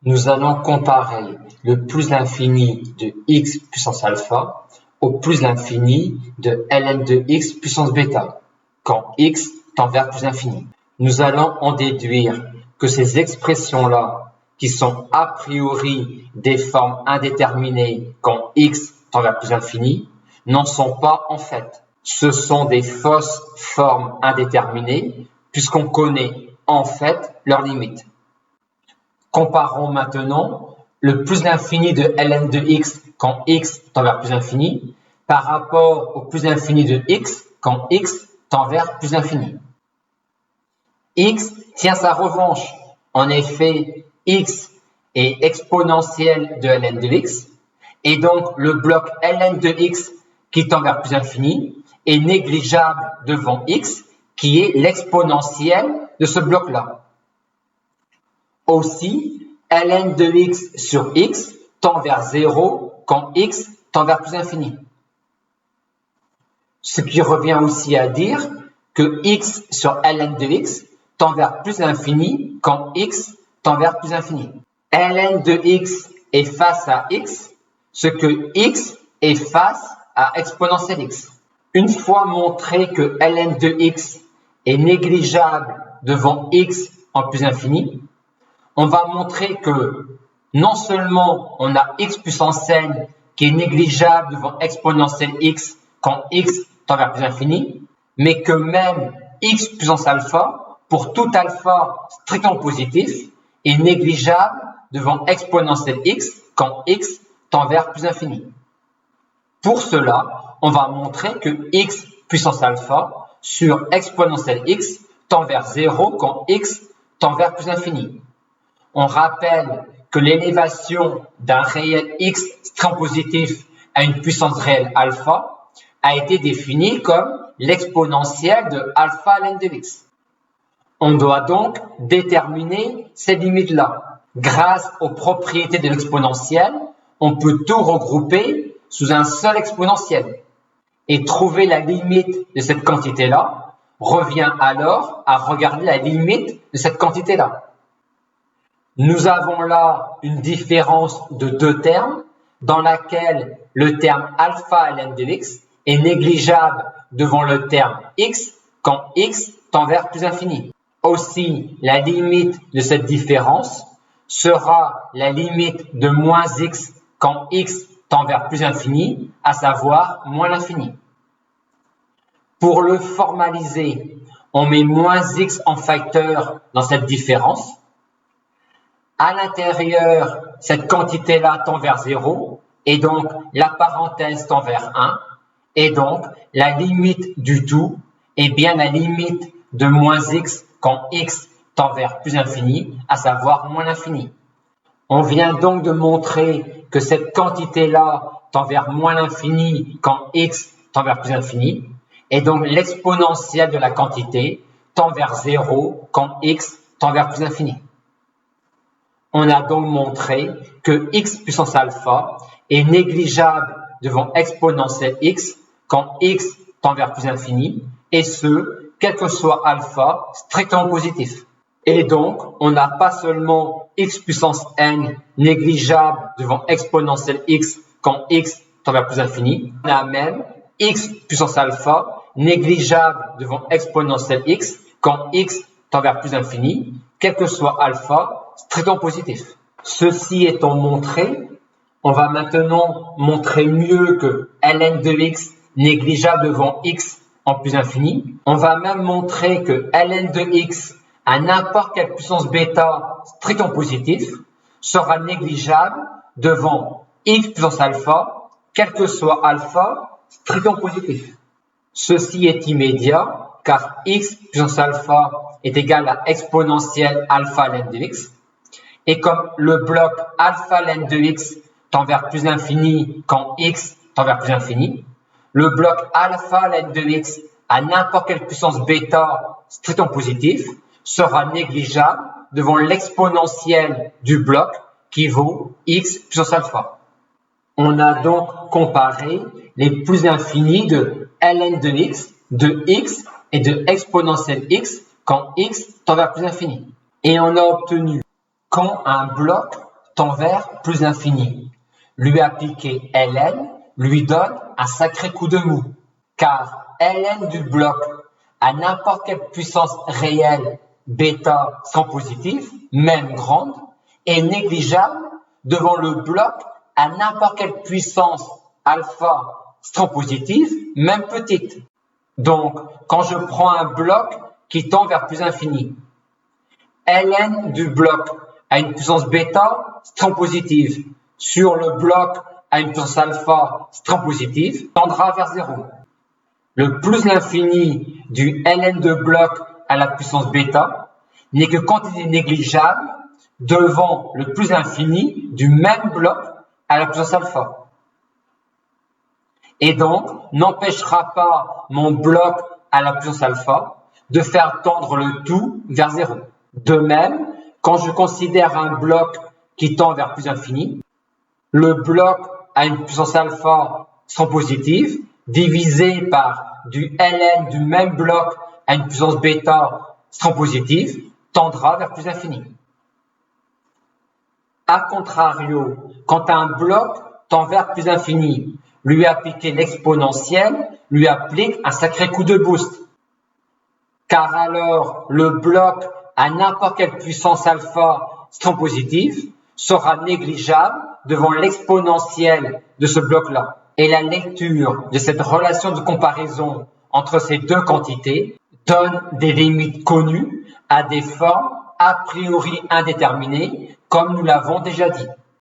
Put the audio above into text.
Nous allons comparer le plus l'infini de x puissance alpha au plus l'infini de ln de x puissance bêta, quand x tend vers plus l'infini. Nous allons en déduire que ces expressions-là, qui sont a priori des formes indéterminées quand x tend vers plus l'infini, n'en sont pas en fait. Ce sont des fausses formes indéterminées puisqu'on connaît en fait leurs limites. Comparons maintenant le plus l'infini de ln de x quand x tend vers plus l'infini par rapport au plus l'infini de x quand x tend vers plus l'infini. X tient sa revanche. En effet, x est exponentielle de ln de x et donc le bloc ln de x qui tend vers plus l'infini est négligeable devant x qui est l'exponentielle de ce bloc-là. Aussi, ln de x sur x tend vers 0 quand x tend vers plus l'infini. Ce qui revient aussi à dire que x sur ln de x tend vers plus l'infini quand x tend vers plus l'infini. Ln de x est face à x, ce que x est face à exponentielle x. Une fois montré que ln de x est négligeable devant x en plus infini, on va montrer que non seulement on a x puissance n qui est négligeable devant exponentielle x quand x tend vers plus infini, mais que même x puissance alpha, pour tout alpha strictement positif, est négligeable devant exponentielle x quand x tend vers plus infini. Pour cela, on va montrer que x puissance alpha sur exponentielle x tend vers 0 quand x tend vers plus infini. On rappelle que l'élévation d'un réel x strictement positif à une puissance réelle alpha a été définie comme l'exponentielle de alpha ln de x. On doit donc déterminer ces limites-là. Grâce aux propriétés de l'exponentielle, on peut tout regrouper sous un seul exponentiel. Et trouver la limite de cette quantité-là revient alors à regarder la limite de cette quantité-là. Nous avons là une différence de deux termes dans laquelle le terme alpha ln de x est négligeable devant le terme x quand x tend vers plus infini. Aussi, la limite de cette différence sera la limite de moins x quand x tend vers plus infini, à savoir moins l'infini. Pour le formaliser, on met moins x en facteur dans cette différence. À l'intérieur, cette quantité-là tend vers 0, et donc la parenthèse tend vers 1, et donc la limite du tout est bien la limite de moins x quand x tend vers plus infini, à savoir moins l'infini. On vient donc de montrer que cette quantité-là tend vers moins l'infini quand x tend vers plus infini, et donc l'exponentielle de la quantité tend vers 0 quand x tend vers plus infini. On a donc montré que x puissance alpha est négligeable devant exponentielle x quand x tend vers plus infini, et ce, quel que soit alpha strictement positif. Et donc, on n'a pas seulement x puissance n négligeable devant exponentielle x quand x tend vers plus infini, on a même x puissance alpha négligeable devant exponentielle x quand x tend vers plus infini, quel que soit alpha strictement positif. Ceci étant montré, on va maintenant montrer mieux que ln de x négligeable devant x en plus infini. On va même montrer que ln de x à n'importe quelle puissance bêta strictement positif sera négligeable devant x puissance alpha, quel que soit alpha strictement positif. Ceci est immédiat car x puissance alpha est égal à exponentielle alpha ln de x. Et comme le bloc alpha ln de x tend vers plus l'infini quand x tend vers plus infini, le bloc alpha ln de x à n'importe quelle puissance bêta strictement positif sera négligeable devant l'exponentielle du bloc qui vaut x puissance alpha. On a donc comparé les plus infinis de ln de x et de exponentielle x quand x tend vers plus infini. Et on a obtenu quand un bloc tend vers plus l'infini. Lui appliquer ln lui donne un sacré coup de mou, car ln du bloc à n'importe quelle puissance réelle bêta sans positif, même grande, est négligeable devant le bloc à n'importe quelle puissance alpha sans positif, même petite. Donc, quand je prends un bloc qui tend vers plus infini, ln du bloc à une puissance bêta strong positive sur le bloc à une puissance alpha strong positive tendra vers 0. Le plus l'infini du ln de bloc à la puissance bêta n'est que quantité négligeable devant le plus infini du même bloc à la puissance alpha. Et donc, n'empêchera pas mon bloc à la puissance alpha de faire tendre le tout vers 0. De même, quand je considère un bloc qui tend vers plus infini, le bloc à une puissance alpha sans positive, divisé par du ln du même bloc à une puissance bêta sans positive, tendra vers plus infini. A contrario, quand un bloc tend vers plus infini, lui appliquer l'exponentielle lui applique un sacré coup de boost. Car alors, le bloc à n'importe quelle puissance alpha strong positive sera négligeable devant l'exponentielle de ce bloc-là. Et la lecture de cette relation de comparaison entre ces deux quantités donne des limites connues à des formes a priori indéterminées, comme nous l'avons déjà dit.